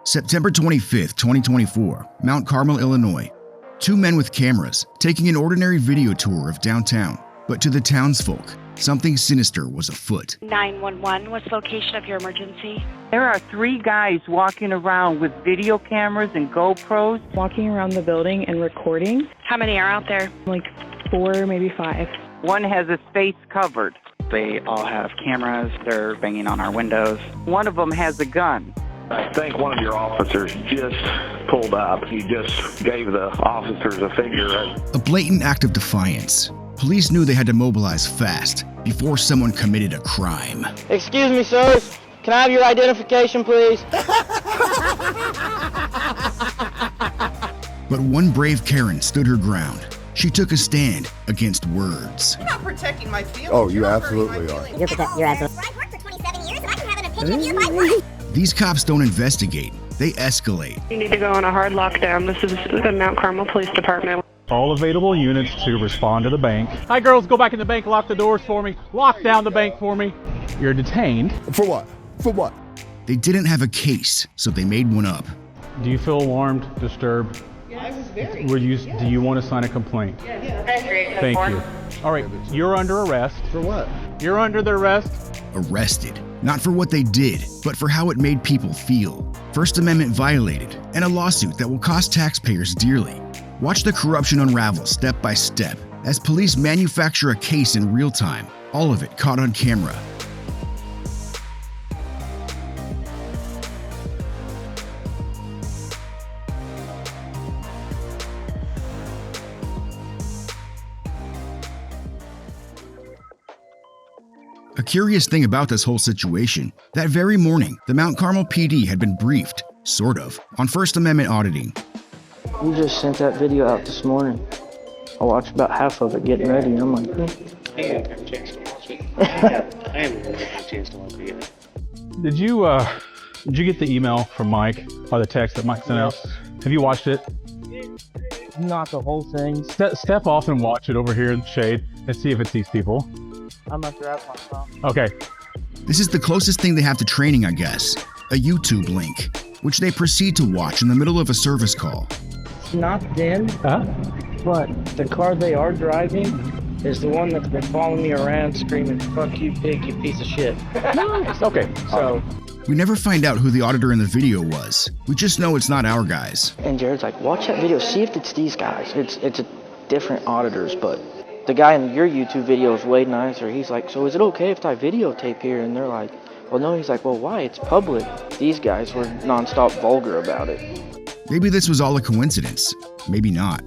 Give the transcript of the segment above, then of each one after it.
September 25th, 2024, Mount Carmel, Illinois. Two men with cameras taking an ordinary video tour of downtown. But to the townsfolk, something sinister was afoot. 911, what's the location of your emergency? There are three guys walking around with video cameras and GoPros. Walking around the building and recording. How many are out there? Like 4, maybe 5. One has his face covered. They all have cameras. They're banging on our windows. One of them has a gun. I think one of your officers just pulled up. You just gave the officers a figure. A blatant act of defiance. Police knew they had to mobilize fast before someone committed a crime. Excuse me, sirs. Can I have your identification, please? But one brave Karen stood her ground. She took a stand against words. You're not protecting my feelings. Oh, you absolutely are. You're absolutely. I've worked for 27 years and I can have an opinion of you if I want. These cops don't investigate, they escalate. You need to go on a hard lockdown. This is the Mount Carmel Police Department. All available units to respond to the bank. Hi girls, go back in the bank, lock the doors for me. Lock down the bank for me. You're detained. For what? For what? They didn't have a case, so they made one up. Do you feel alarmed, disturbed? I was very. Do you want to sign a complaint? Yes. Thank you. All right, you're under arrest. For what? You're under the arrest. Arrested. Not for what they did, but for how it made people feel. First Amendment violated, and a lawsuit that will cost taxpayers dearly. Watch the corruption unravel step by step as police manufacture a case in real time, all of it caught on camera. A curious thing about this whole situation, that very morning, the Mount Carmel PD had been briefed, sort of, on First Amendment auditing. You just sent that video out this morning. I watched about half of it getting ready, and I'm like, I haven't had a chance to watch it. I haven't really had a chance to watch it yet. Did you get the email from Mike, or the text that Mike sent out? Have you watched it? not the whole thing. Step off and watch it over here in the shade and see if it's these people. I'm gonna grab my phone. Okay. This is the closest thing they have to training, I guess. A YouTube link, which they proceed to watch in the middle of a service call. It's not them, but the car they are driving is the one that's been following me around screaming, "Fuck you, pig, you piece of shit." Nice. Okay. So we never find out who the auditor in the video was. We just know it's not our guys. And Jared's like, watch that video, see if it's these guys. It's a different auditors, but the guy in your YouTube video is way nicer. He's like, so is it okay if I videotape here? And they're like, well, no. He's like, well, why? It's public. These guys were nonstop vulgar about it. Maybe this was all a coincidence. Maybe not.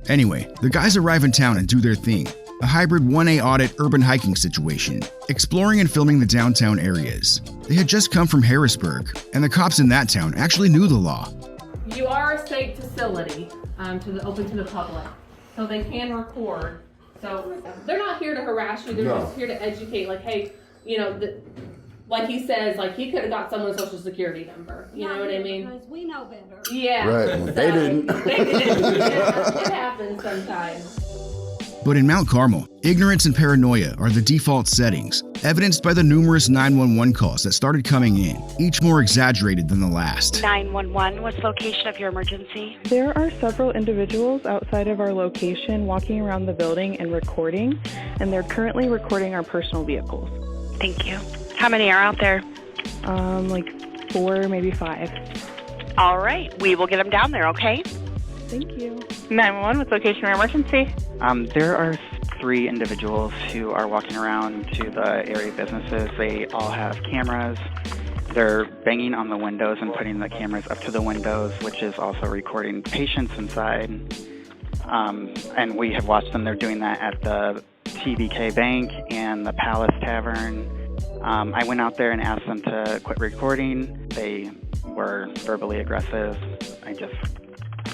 Anyway, the guys arrive in town and do their thing. A hybrid 1A audit urban hiking situation, exploring and filming the downtown areas. They had just come from Harrisburg, and the cops in that town actually knew the law. You are a state facility open to the public, so they can record. So they're not here to harass you, they're just here to educate, like, hey, you know, like he says, like he could have got someone's social security number. You know what I mean? Because we know better. Yeah. Right. So, They didn't. They didn't. Yeah, it happens sometimes. But in Mount Carmel, ignorance and paranoia are the default settings, evidenced by the numerous 911 calls that started coming in, each more exaggerated than the last. 911, what's the location of your emergency? There are several individuals outside of our location walking around the building and recording, and they're currently recording our personal vehicles. Thank you. How many are out there? Like 4, maybe 5. All right, we will get them down there, okay? Thank you. 911, what's location of emergency? There are 3 individuals who are walking around to the area businesses. They all have cameras. They're banging on the windows and putting the cameras up to the windows, which is also recording patients inside. And we have watched them. They're doing that at the TBK Bank and the Palace Tavern. I went out there and asked them to quit recording. They were verbally aggressive. I just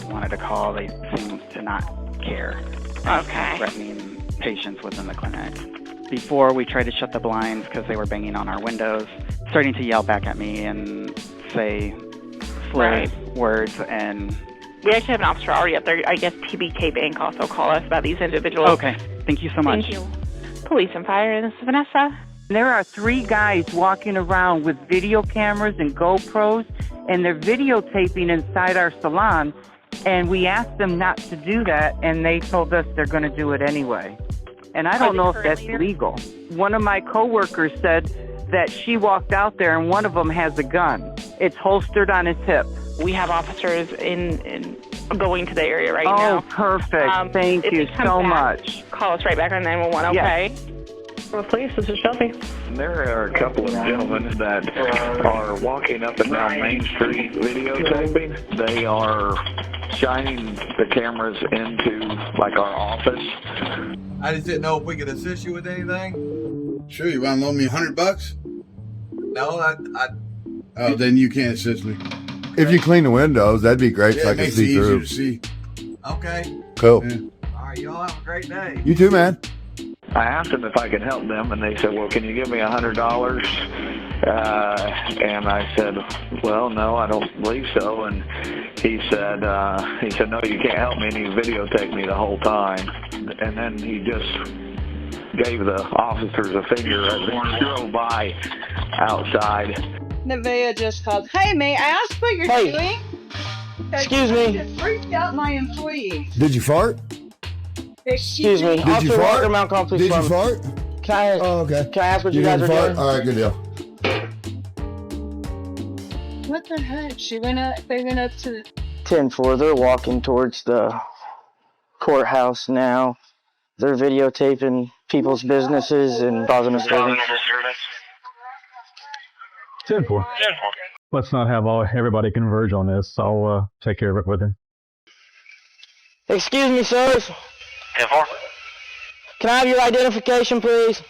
wanted to call. They seemed to not care. Okay. Threatening patients within the clinic. Before, we tried to shut the blinds because they were banging on our windows, starting to yell back at me and say slurred words. And We actually have an officer already up there. I guess TBK Bank also called us about these individuals. Okay, thank you so much. Thank you. Police and Fire, this is Vanessa. There are 3 guys walking around with video cameras and GoPros, and they're videotaping inside our salon. And we asked them not to do that, and they told us they're going to do it anyway. And I don't know if that's legal. One of my coworkers said that she walked out there and one of them has a gun. It's holstered on his hip. We have officers in going to the area right now. Oh, perfect. Thank you so much. Call us right back on 911, okay? Yes. Well, please, this is Shelby. There are a couple of gentlemen that are walking up and down Main Street videotaping. They are shining the cameras into, like, our office. I just didn't know if we could assist you with anything. Sure, you want to loan me $100? No, Oh, then you can't assist me. If you clean the windows, that'd be great so I can see through. To see. Okay. Cool. Yeah. All right, y'all have a great day. You too, man. I asked them if I could help them, and they said, well, can you give me $100? And I said, well, no, I don't believe so. And he said, no, you can't help me, and he videotaped me the whole time. And then he just gave the officers a finger as they drove by outside. Nevaeh just called. Hey, may I ask what you're doing? Excuse me. Just freaked out my employee. Did you fart? Excuse me. Did you fart? Mount Carmel, please. Did you fart? Can I, okay. Can I ask what you guys are doing? All right, good deal. What the heck? They went up to 10-4. They're walking towards the courthouse now. They're videotaping people's businesses and causing a disturbance. 10-4. Let's not have everybody converge on this. I'll take care of it with him. Excuse me, sirs. 10-4. Can I have your identification, please?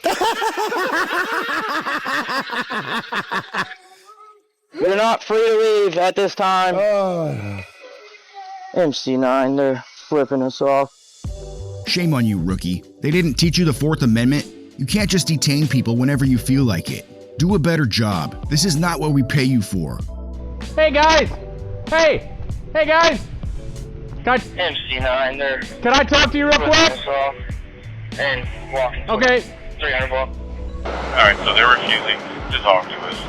You're not free to leave at this time. MC9, they're flipping us off. Shame on you, rookie. They didn't teach you the Fourth Amendment? You can't just detain people whenever you feel like it. Do a better job. This is not what we pay you for. Hey, guys! Hey! Hey, guys! MC9, they're... Can I talk to you real quick? And walking. Okay. 300 block. Alright, so they're refusing to talk to us.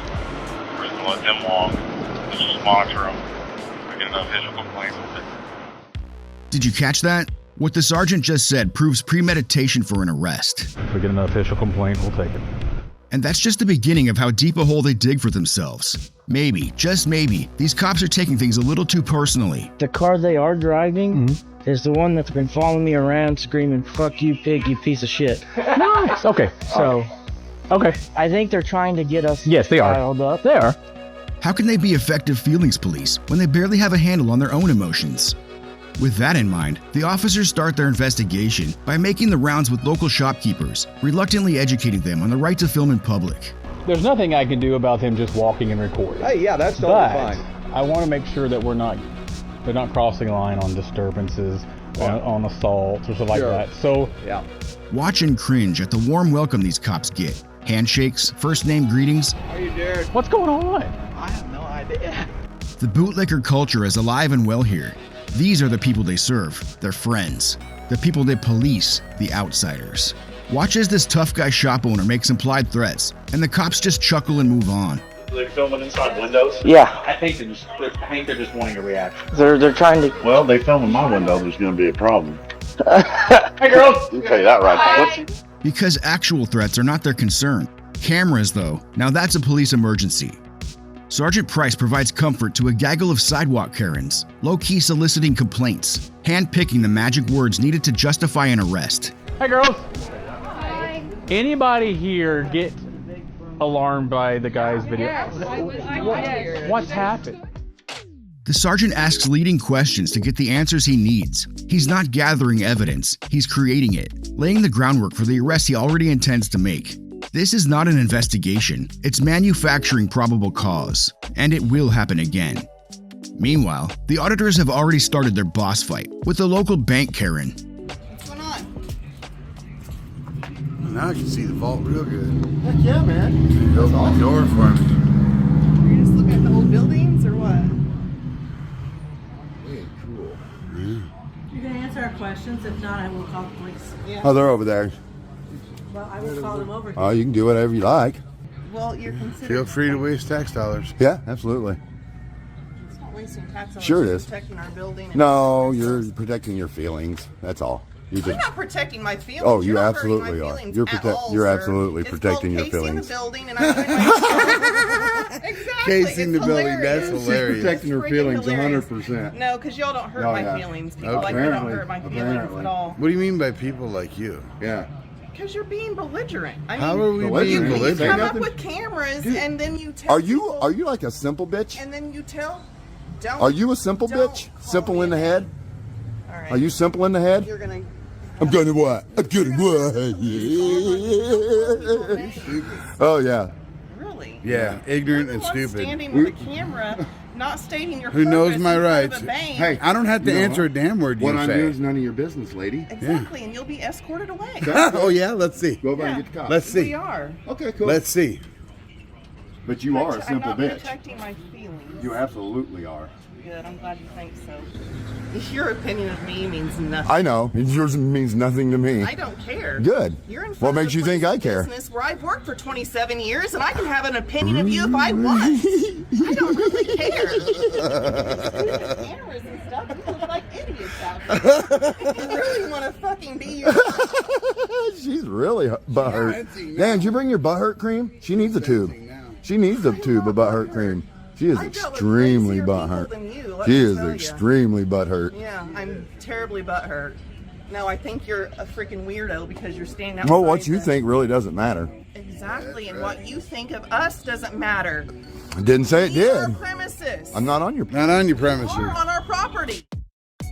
We're going to let them walk. Let's just monitor them. We get an official complaint with it. Did you catch that? What the sergeant just said proves premeditation for an arrest. If we get an official complaint, we'll take it. And that's just the beginning of how deep a hole they dig for themselves. Maybe, just maybe, these cops are taking things a little too personally. The car they are driving is the one that's been following me around screaming, "Fuck you, pig, you piece of shit." Nice! Okay. So, okay. I think they're trying to get us yes, they riled are. up. They are. How can they be effective feelings police when they barely have a handle on their own emotions? With that in mind, the officers start their investigation by making the rounds with local shopkeepers, reluctantly educating them on the right to film in public. There's nothing I can do about them just walking and recording. Hey, yeah, that's totally fine. I want to make sure that they're not crossing a line on disturbances, on assaults or stuff like that. So, yeah. Watch and cringe at the warm welcome these cops get. Handshakes, first name greetings. How are you, Jared? What's going on? I have no idea. The bootlicker culture is alive and well here. These are the people they serve, their friends. The people they police, the outsiders. Watch as this tough guy shop owner makes implied threats, and the cops just chuckle and move on. They're filming inside windows? Yeah. I think they're just wanting a reaction. They're trying to... Well, they film in my window, there's going to be a problem. Hey, girls! I'll tell you that right. Because actual threats are not their concern. Cameras, though, now that's a police emergency. Sergeant Price provides comfort to a gaggle of sidewalk Karens, low-key soliciting complaints, hand-picking the magic words needed to justify an arrest. Hey, girls. Hi. Anybody here get alarmed by the guy's video? Yes, What's happened? The sergeant asks leading questions to get the answers he needs. He's not gathering evidence, he's creating it, laying the groundwork for the arrest he already intends to make. This is not an investigation, it's manufacturing probable cause, and it will happen again. Meanwhile, the auditors have already started their boss fight with the local bank Karen. What's going on? Now I can see the vault real good. Heck yeah, man. You open the door for me. Are you just looking at the old buildings or what? Hey, cool. You're going to answer our questions. If not, I will call the police. Yeah. Oh, they're over there. Well, I will call them over. Oh, you can do whatever you like. Well, you're considered... Feel free to waste tax dollars. Yeah, absolutely. wasting tax dollars. Sure it is. Protecting our building. And No, you're protecting your feelings. That's all. I'm not protecting my feelings. Oh, you You're not absolutely hurting my are. feelings You're at all, you're sir. absolutely It's protecting your called casing feelings. the building, and I'm doing my exactly. Casing the building. That's hilarious. She's protecting her feelings 100%. No, because y'all don't hurt Oh, my yeah. feelings. People like me don't hurt my feelings at all. What do you mean by people like you? Yeah. Because you're being belligerent. I How mean, are we being you belligerent? come up with cameras and then you tell Are you like a simple bitch? and then you tell. Don't. Are you a simple bitch? Simple in the head? All right. Are you simple in the head? You're gonna. I'm gonna what? I'm gonna what? Oh yeah. Really? Yeah, ignorant and You're the one stupid. standing with a camera, not stating your Who knows purpose my in front rights? of a bank. Hey, I don't have to You know answer what? a damn word you What I say. do is none of your business, lady. Exactly, and you'll be escorted away. Oh yeah, let's see. Go over and get the cops. Let's see. We are. Okay, cool. Let's see. But you are a simple I'm not bitch. protecting my feelings. You absolutely are. Good. I'm glad you think so. Your opinion of me means nothing. I know. Yours means nothing to me. I don't care. Good. You're in What front makes of you a think I place of care? business where I've worked for 27 years, and I can have an opinion of you if I want. I don't really care. Cameras and stuff. You look like idiots out there. You really want to fucking be your. She's really butthurt. Dan, did you bring your butthurt cream? She needs a tube. She needs a tube of butthurt cream. She is extremely butthurt. She is extremely butthurt. Yeah, I'm terribly butthurt. No, I think you're a freaking weirdo because you're standing outside. Well, what you think really doesn't matter. Exactly, and what you think of us doesn't matter. I didn't say it Your did. premises. I'm not on your premises. Or on our property.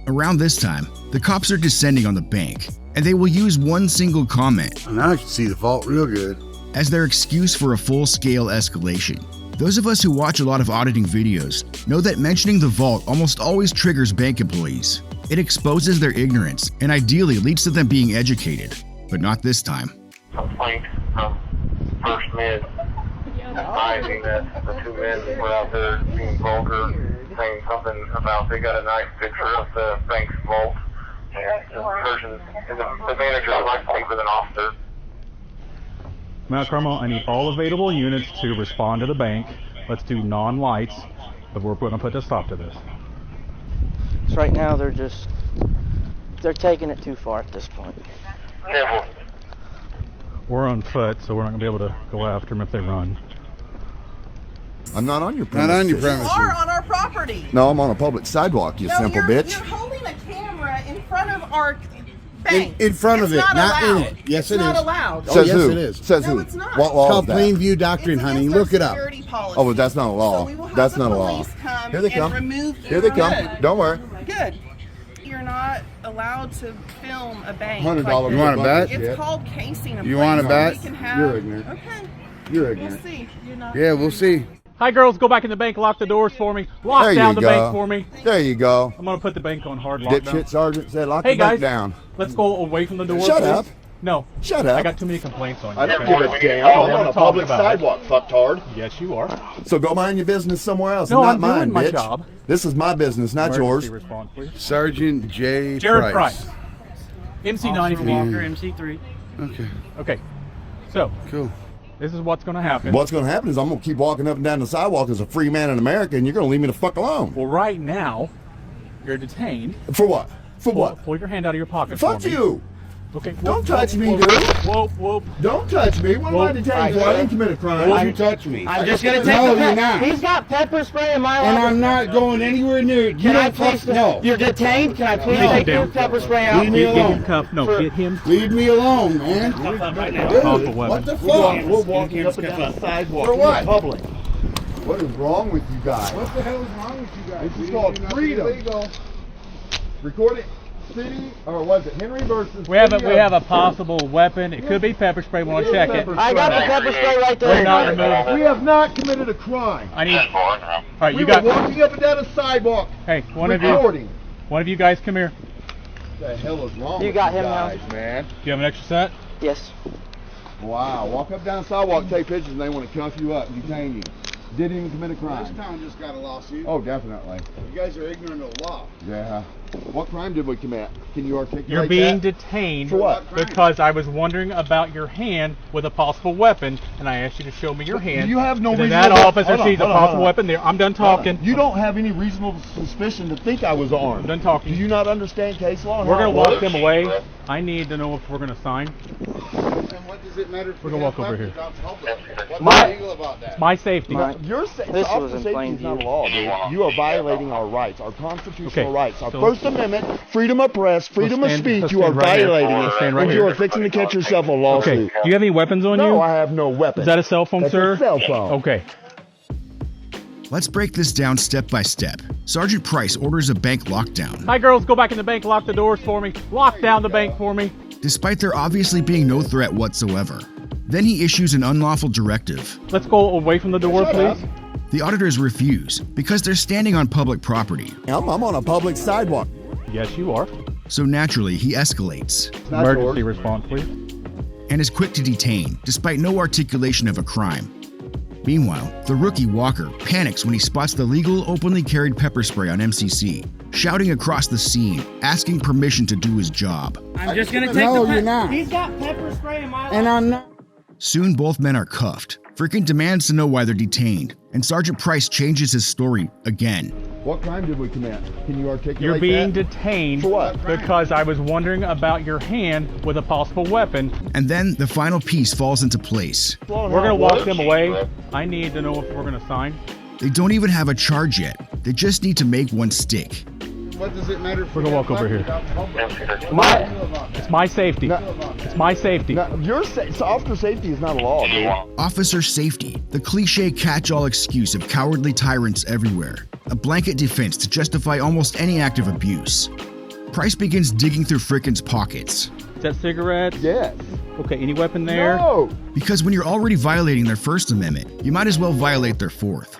Around this time, the cops are descending on the bank, and they will use one single comment. Now I can see the fault real good. As their excuse for a full-scale escalation. Those of us who watch a lot of auditing videos know that mentioning the vault almost always triggers bank employees. It exposes their ignorance and ideally leads to them being educated, but not this time. Complaint from First Mid advising that the two men were out there being vulgar, saying something about they got a nice picture of the bank's vault. And the manager would like to speak with an officer. Mount Carmel, I need all available units to respond to the bank. Let's do non-lights, but we're going to put a stop to this. So right now they're taking it too far at this point. We're on foot, so we're not going to be able to go after them if they run. I'm not on your premises. Not on your You premises. are on our property. No, I'm on a public sidewalk, you simple bitch. You're holding a camera in front of our bank. In front of it, It's not in allowed. it. Yes, it is. It's not allowed. Oh, Says yes, who? it is. Says No, who? it's not. What It's law called is that? plain view doctrine, honey. Look it up. Security policy. Oh, but that's not a law. So we will have That's the not a law. police come Here they and come. remove Here they come. Good. Don't worry. Good. You're not allowed to film a bank. $100 like You want a bet? It's called casing a You place want a so bet? we can have- You're ignorant. Okay. You're We'll ignorant. see. You're not. Yeah, we'll see. Hi girls, go back in the bank, lock the doors for me. Lock There down you the bank go. for me. There you go. I'm going to put the bank on hard lockdown. Dipshit sergeant said lock Hey the bank guys, down. let's go away from the door. Shut please. up. No. Shut up. I got too many complaints on you. I don't okay? give a damn. I'm on a public about it. sidewalk, fucktard. Yes, you are. So go mind your business somewhere else. No, not I'm mine, doing my bitch. job. This is my business, not yours. Emergency response, please. Sergeant J. Jared Price. Price. MC93. Walker, MC3. Okay. Okay. So, Cool. this is what's going to happen. What's going to happen is I'm going to keep walking up and down the sidewalk as a free man in America, and you're going to leave me the fuck alone. Well, right now, you're detained. For what? For what? Pull your hand out of your pocket. Fuck for me. you. Okay. Don't touch me, dude. Whoop, whoop. Don't touch me. What am I detained for? I didn't commit a crime. Why you touch me? I'm just gonna take No, the you're not. He's got pepper spray in my And office. I'm not going anywhere near it. You Can I don't fuck. please? No. You're detained. Can I please No. take your pepper spray out? Leave me Get him alone. cuffed. No, get him. Leave me alone, man. Cuff up right now. Dude, Off the weapon. what the We're fuck? walking up and down the sidewalk For what? in public. What is wrong with you guys? What the hell is wrong with you guys? This is called freedom. Record it. City, or was it Henry versus? We have a possible weapon. It could be pepper spray. We want to check it. I got the pepper spray right We're there. not removed. We have not committed a crime. I need. All right, We you were got. walking up and down a sidewalk. Hey, one recording. of you guys, come here. What the hell is wrong You with got you him now. guys, man? Do you have an extra set? Yes. Wow. Walk up down the sidewalk, take pictures, and they want to cuff you up and detain you. Didn't even commit a crime. This town just got a lawsuit. Oh, definitely. You guys are ignorant of the law. Yeah. What crime did we commit? Can you articulate You're being that? detained For what? because I was wondering about your hand with a possible weapon, and I asked you to show me your hand. You have no and then reasonable... that officer sees a hold on. possible weapon there. I'm done talking. You don't have any reasonable suspicion to think I was armed. I'm done talking. Do you not understand case law? We're going to walk them away. I need to know if we're going to sign. And what does it matter if We're going to walk over here. What's My- illegal about that? My safety. Your This was in plain safety is not a view. law, dude. You are violating our rights, our constitutional Okay, rights, our so- First Amendment, freedom of press, freedom of stand- speech. let's You are stand right here. violating Let's it, stand right and here. you are fixing to catch yourself a Okay. lawsuit. Do you have any weapons on you? No, I have no weapon. Is that a cell phone, That's sir? a cell phone. Okay. Let's break this down step by step. Sergeant Price orders a bank lockdown. Hi, girls. Go back in the bank. Lock the doors for me. Lock down the bank for me. Despite there obviously being no threat whatsoever. Then he issues an unlawful directive. Let's go away from the door, please. The auditors refuse because they're standing on public property. I'm on a public sidewalk. Yes, you are. So naturally, he escalates Emergency response, please. and is quick to detain, despite no articulation of a crime. Meanwhile, the rookie Walker panics when he spots the legal, openly carried pepper spray on MCC, shouting across the scene, asking permission to do his job. I'm just gonna take No, the you're not. He's got pepper spray in my And I'm not. Soon, both men are cuffed. Fricn demands to know why they're detained, and Sergeant Price changes his story again. What crime did we commit? Can you articulate You're being that? detained For what? because I was wondering about your hand with a possible weapon. And then the final piece falls into place. We're going to walk them away. I need to know if we're going to sign. They don't even have a charge yet. They just need to make one stick. What does it matter if We're gonna walk over here. It's my safety. It's my safety. Officer safety is not a law, dude. Officer safety, the cliche catch-all excuse of cowardly tyrants everywhere. A blanket defense to justify almost any act of abuse. Price begins digging through Frickin's pockets. Is that cigarettes? Yes. Okay, any weapon there? No. Because when you're already violating their First Amendment, you might as well violate their Fourth.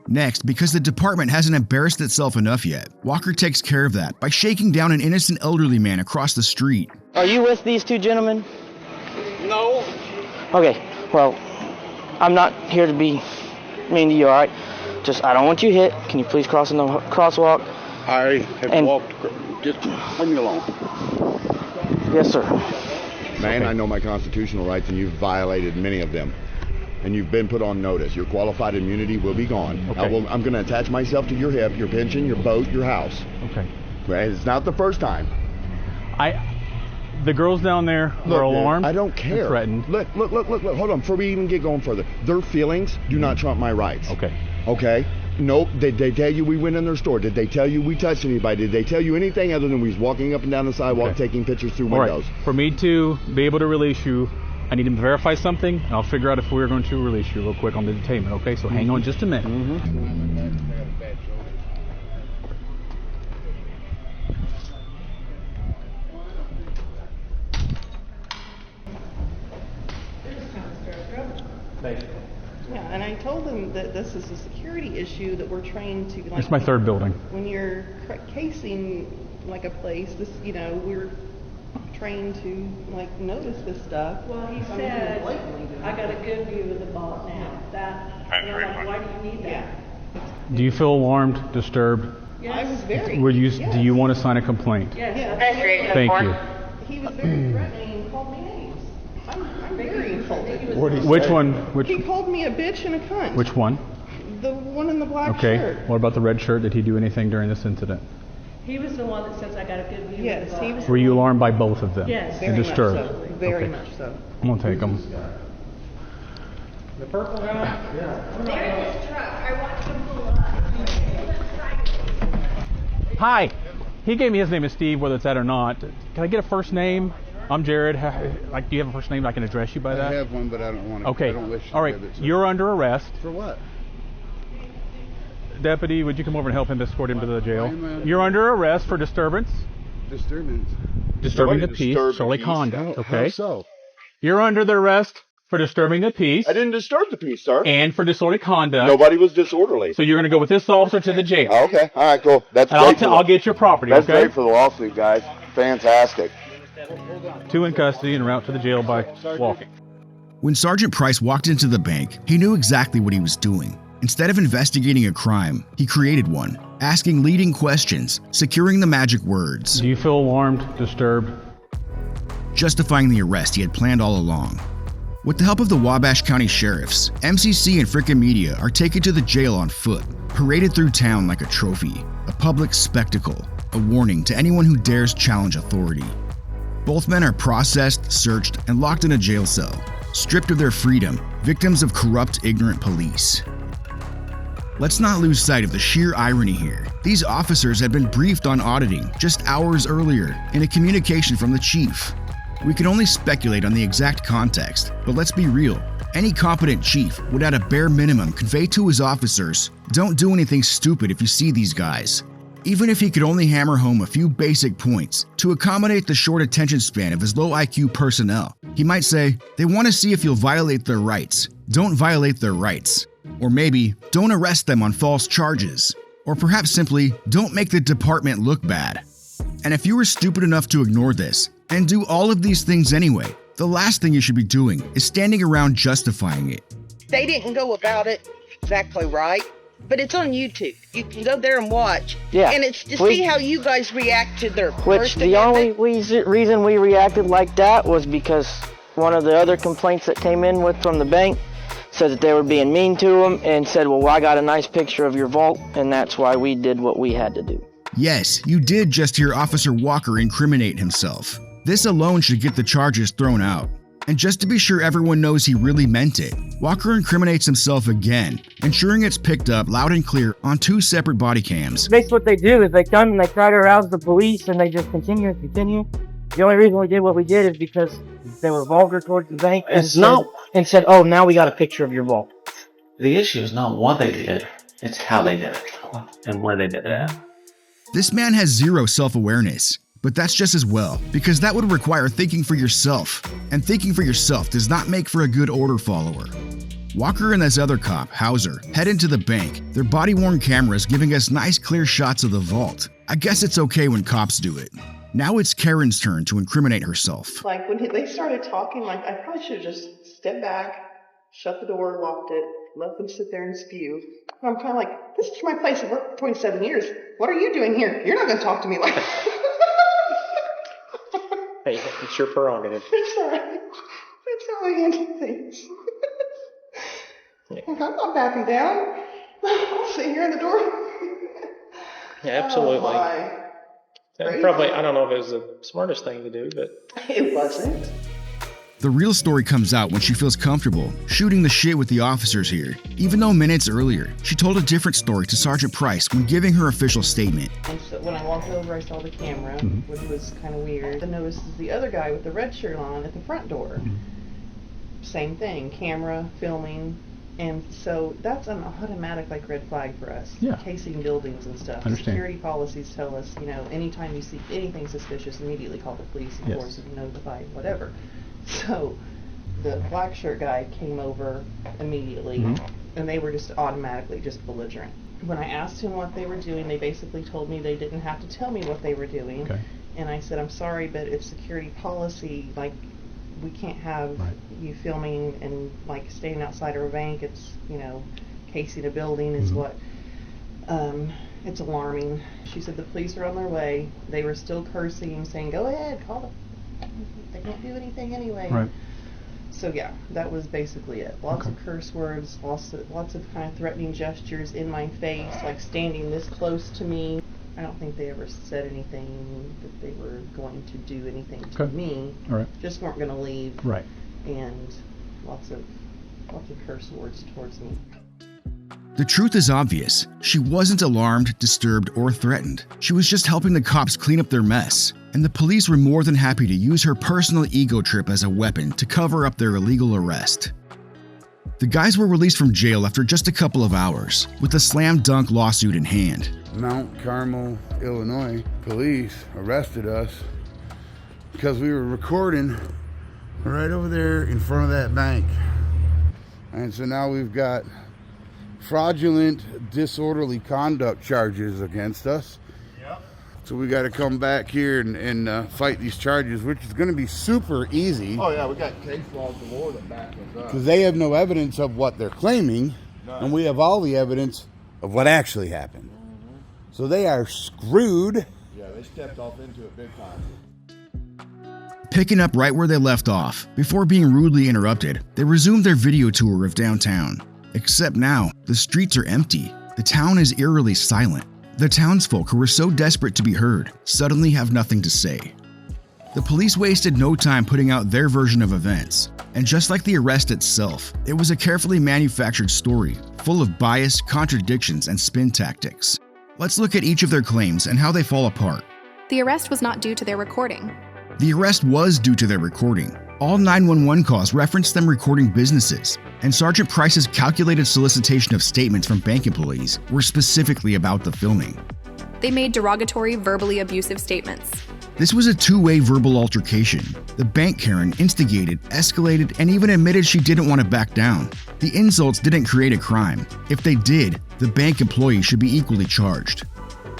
Next, because the department hasn't embarrassed itself enough yet, Walker takes care of that by shaking down an innocent elderly man across the street. Are you with these two gentlemen? No. Okay, well, I'm not here to be mean to you, all right? Just, I don't want you hit. Can you please cross in the crosswalk? I have walked. Just leave me alone. Yes, sir. Man, I know my constitutional rights, and you've violated many of them. And you've been put on notice. Your qualified immunity will be gone. Okay. I'm going to attach myself to your hip, your pension, your boat, your house. Okay. Right? It's not the first time. The girls down there were alarmed. I don't care. And threatened. Look. Hold on. Before we even get going further, their feelings do not trump my rights. Okay. Okay? Nope. Did they tell you we went in their store? Did they tell you we touched anybody? Did they tell you anything other than we was walking up and down the sidewalk taking pictures through All windows? right. For me to be able to release you, I need to verify something, and I'll figure out if we're going to release you real quick on the detainment, okay? So hang on just a minute. Yeah, and I told them that this is a security issue that we're trained to. Like, It's my third building. When you're casing like a place, this we're trained to like notice this stuff. Well, he said, I got a good view of the vault now. Why do you need that? Do you feel alarmed, disturbed? Yes. I was very. Do you want to sign a complaint? Yes. Thank you. He was very threatening and called me names. I'm very insulted. Which one? He called me a bitch and a cunt. Which one? The one in the black Okay. shirt. What about the red shirt? Did he do anything during this incident? He was the one that says I got a good view Yes, of the vault. he was. Were you alarmed by both of them? Yes. And Very disturbed? much so. Very Okay. much so. I'm going to take them. The purple guy? Yeah. There's his truck. I watched him pull up. Hi. He gave me his name is Steve, whether it's that or not. Can I get a first name? I'm Jared. Do you have a first name I can address you by that? I have one, but I don't want to. Okay. I don't wish to All right. give it to You're under arrest. For what? Deputy, would you come over and help him escort him to the jail? I'm, You're under arrest for disturbance. Disturbance. Disturbing the Nobody peace, disturbed disorderly the peace. conduct. How Okay. so? You're under the arrest for disturbing the peace I didn't disturb the peace, sir. and for disorderly conduct. Nobody was disorderly. So you're going to go with this officer to the jail. Okay. All right. Cool. That's And great. I'll get your property. That's okay. great for the lawsuit, guys. Fantastic. 2 in custody and route to the jail by walking. When Sergeant Price walked into the bank, he knew exactly what he was doing. Instead of investigating a crime, he created one, asking leading questions, securing the magic words. Do you feel alarmed, disturbed? Justifying the arrest he had planned all along. With the help of the Wabash County Sheriffs, MCC and Fricn Media are taken to the jail on foot, paraded through town like a trophy, a public spectacle, a warning to anyone who dares challenge authority. Both men are processed, searched, and locked in a jail cell, stripped of their freedom, victims of corrupt, ignorant police. Let's not lose sight of the sheer irony here. These officers had been briefed on auditing just hours earlier in a communication from the chief. We can only speculate on the exact context, but let's be real. Any competent chief would at a bare minimum convey to his officers, don't do anything stupid if you see these guys. Even if he could only hammer home a few basic points to accommodate the short attention span of his low IQ personnel, he might say, they want to see if you'll violate their rights. Don't violate their rights. Or maybe, don't arrest them on false charges. Or perhaps simply, don't make the department look bad. And if you were stupid enough to ignore this, and do all of these things anyway, the last thing you should be doing is standing around justifying it. They didn't go about it exactly right, but it's on YouTube. You can go there and watch. Yeah. And it's to see how you guys react to their Which First the Amendment. only reason we reacted like that was because one of the other complaints that came in with from the bank said that they were being mean to him and said, well, I got a nice picture of your vault, and that's why we did what we had to do. Yes, you did just hear Officer Walker incriminate himself. This alone should get the charges thrown out. And just to be sure everyone knows he really meant it, Walker incriminates himself again, ensuring it's picked up loud and clear on 2 separate body cams. Basically what they do is they come and they try to arouse the police and they just continue and continue. The only reason we did what we did is because they were vulgar towards the bank and said, oh, now we got a picture of your vault. The issue is not what they did, it's how they did it and where they did it at. This man has zero self-awareness, but that's just as well, because that would require thinking for yourself, and thinking for yourself does not make for a good order follower. Walker and this other cop, Hauser, head into the bank, their body-worn cameras giving us nice clear shots of the vault. I guess it's okay when cops do it. Now it's Karen's turn to incriminate herself. Like when they started talking, like I probably should have just stepped back, shut the door, locked it, let them sit there and spew. And I'm kind of like, this is my place. I've worked for 27 years. What are you doing here? You're not going to talk to me like that. Hey, it's your prerogative. It's all right. That's how I handle things. Yeah. I'm not backing down. I'll sit here in the door. Yeah, absolutely. Oh, my. Probably, I don't know if it was the smartest thing to do, but it wasn't. The real story comes out when she feels comfortable shooting the shit with the officers here, even though minutes earlier, she told a different story to Sergeant Price when giving her official statement. And so when I walked over, I saw the camera, which was kind of weird. I noticed the other guy with the red shirt on at the front door. Same thing, camera, filming. And so that's an automatic like red flag for us. Yeah. Casing buildings and stuff. Understand. Security policies tell us, you know, anytime you see anything suspicious, immediately call the police, of course, and notify, whatever. So the black shirt guy came over immediately, and they were just automatically just belligerent. When I asked him what they were doing, they basically told me they didn't have to tell me what they were doing. Okay. And I said, I'm sorry, but it's security policy. Like, we can't have you filming and like staying outside of a bank. It's, you know, casing a building is what, it's alarming. She said the police are on their way. They were still cursing, saying, go ahead, call them. They can't do anything anyway. Right. So yeah, that was basically it. Lots of curse words, lots of kind of threatening gestures in my face, like standing this close to me. I don't think they ever said anything that they were going to do anything to me. All right. Just weren't going to leave. Right. And lots of curse words towards me. The truth is obvious. She wasn't alarmed, disturbed, or threatened. She was just helping the cops clean up their mess. And the police were more than happy to use her personal ego trip as a weapon to cover up their illegal arrest. The guys were released from jail after just a couple of hours, with a slam dunk lawsuit in hand. Mount Carmel, Illinois, police arrested us because we were recording right over there in front of that bank. And so now we've got fraudulent, disorderly conduct charges against us. So we got to come back here and fight these charges, which is going to be super easy. Oh yeah, we got case laws galore that back us up. Because they have no evidence of what they're claiming. And we have all the evidence of what actually happened. So they are screwed. Yeah, they stepped off into it big time. Picking up right where they left off, before being rudely interrupted, they resumed their video tour of downtown. Except now, the streets are empty. The town is eerily silent. The townsfolk who were so desperate to be heard suddenly have nothing to say. The police wasted no time putting out their version of events, and just like the arrest itself, it was a carefully manufactured story, full of bias, contradictions, and spin tactics. Let's look at each of their claims and how they fall apart. The arrest was not due to their recording. The arrest was due to their recording. All 911 calls referenced them recording businesses, and Sergeant Price's calculated solicitation of statements from bank employees were specifically about the filming. They made derogatory, verbally abusive statements. This was a two-way verbal altercation. The bank Karen instigated, escalated, and even admitted she didn't want to back down. The insults didn't create a crime. If they did, the bank employee should be equally charged.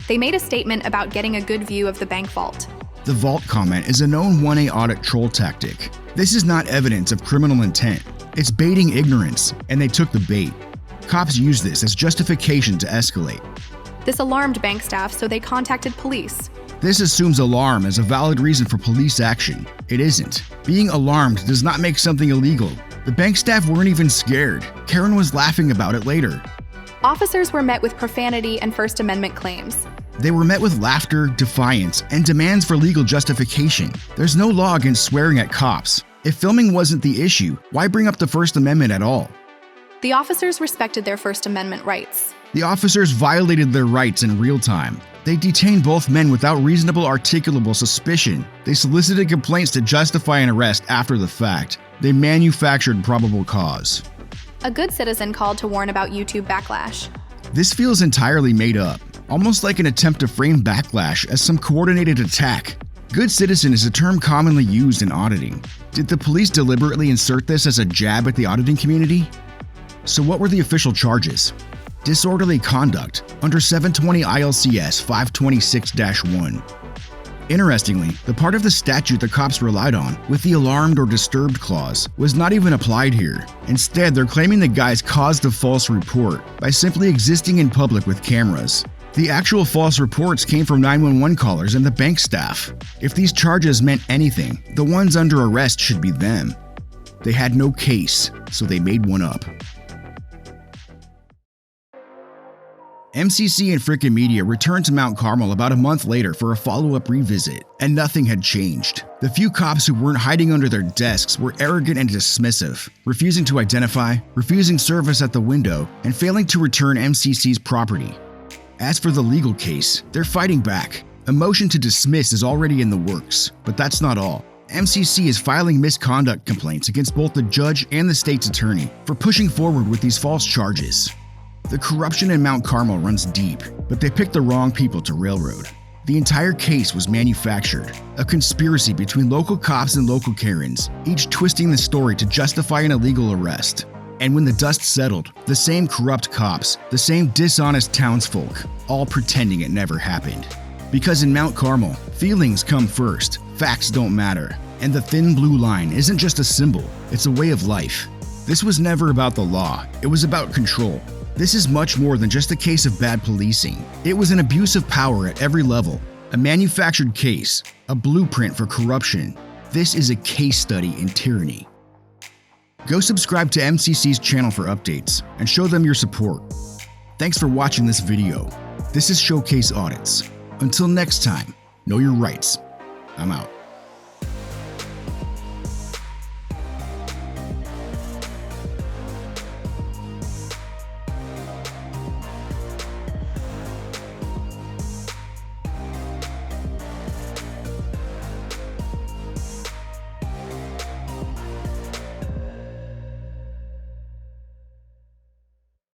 They made a statement about getting a good view of the bank vault. The vault comment is a known 1A audit troll tactic. This is not evidence of criminal intent. It's baiting ignorance, and they took the bait. Cops use this as justification to escalate. This alarmed bank staff, so they contacted police. This assumes alarm as a valid reason for police action. It isn't. Being alarmed does not make something illegal. The bank staff weren't even scared. Karen was laughing about it later. Officers were met with profanity and First Amendment claims. They were met with laughter, defiance, and demands for legal justification. There's no law against swearing at cops. If filming wasn't the issue, why bring up the First Amendment at all? The officers respected their First Amendment rights. The officers violated their rights in real time. They detained both men without reasonable articulable suspicion. They solicited complaints to justify an arrest after the fact. They manufactured probable cause. A good citizen called to warn about YouTube backlash. This feels entirely made up, almost like an attempt to frame backlash as some coordinated attack. Good citizen is a term commonly used in auditing. Did the police deliberately insert this as a jab at the auditing community? So what were the official charges? Disorderly conduct under 720 ILCS 526-1. Interestingly, the part of the statute the cops relied on, with the alarmed or disturbed clause, was not even applied here. Instead, they're claiming the guys caused the false report by simply existing in public with cameras. The actual false reports came from 911 callers and the bank staff. If these charges meant anything, the ones under arrest should be them. They had no case, so they made one up. MCC and Fricn Media returned to Mount Carmel about a month later for a follow-up revisit, and nothing had changed. The few cops who weren't hiding under their desks were arrogant and dismissive, refusing to identify, refusing service at the window, and failing to return MCC's property. As for the legal case, they're fighting back. A motion to dismiss is already in the works, but that's not all. MCC is filing misconduct complaints against both the judge and the state's attorney for pushing forward with these false charges. The corruption in Mount Carmel runs deep, but they picked the wrong people to railroad. The entire case was manufactured, a conspiracy between local cops and local Karens, each twisting the story to justify an illegal arrest. And when the dust settled, the same corrupt cops, the same dishonest townsfolk, all pretending it never happened. Because in Mount Carmel, feelings come first, facts don't matter, and the thin blue line isn't just a symbol, it's a way of life. This was never about the law, it was about control. This is much more than just a case of bad policing. It was an abuse of power at every level, a manufactured case, a blueprint for corruption. This is a case study in tyranny. Go subscribe to MCC's channel for updates and show them your support. Thanks for watching this video. This is Showcase Audits. Until next time, know your rights. I'm out.